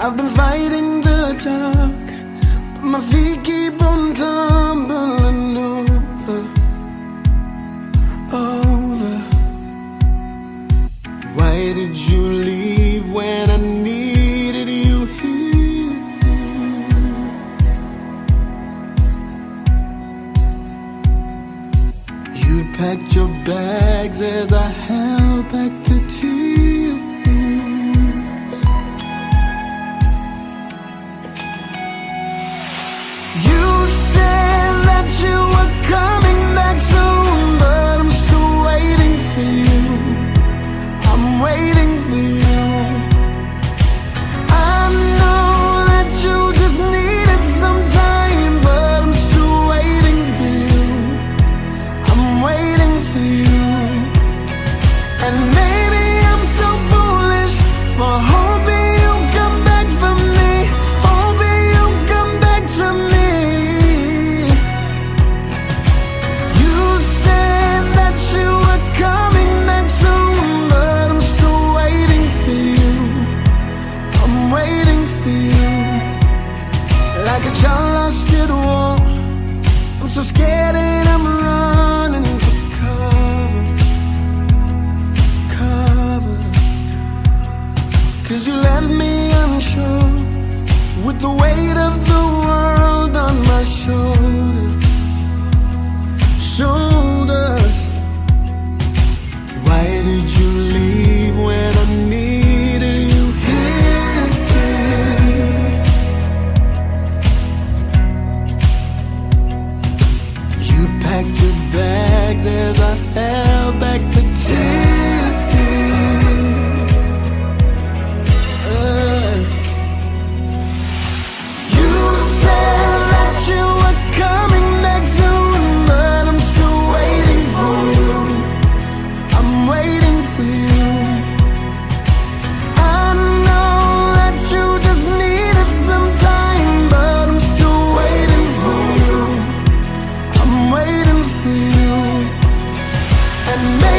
I've been fighting the dark, but my feet keep on tumbling over. Why did you leave when I needed you here? You packed your bags as I held back the tears. You said that you were coming back soon, but I'm still waiting for you. I'm waiting for you. I know that you just needed some time, but I'm still waiting for you. I'm waiting for you. And maybe I'm so foolish for hoping you'll come back for me, hoping you'll come back to me. You said that you were coming back soon, but I'm still waiting for you. I'm waiting for you. Like a child lost at war, I'm so scared and I'm running for cover. Cause you left me unsure, with the weight of the world on my shoulders. Why did you leave when I needed you here? You packed your bags as I held back the tears. You said that you were coming back soon, but I'm still waiting for you. I'm waiting for you. I know that you just needed some time, but I'm still waiting for you. I'm waiting for you. And maybe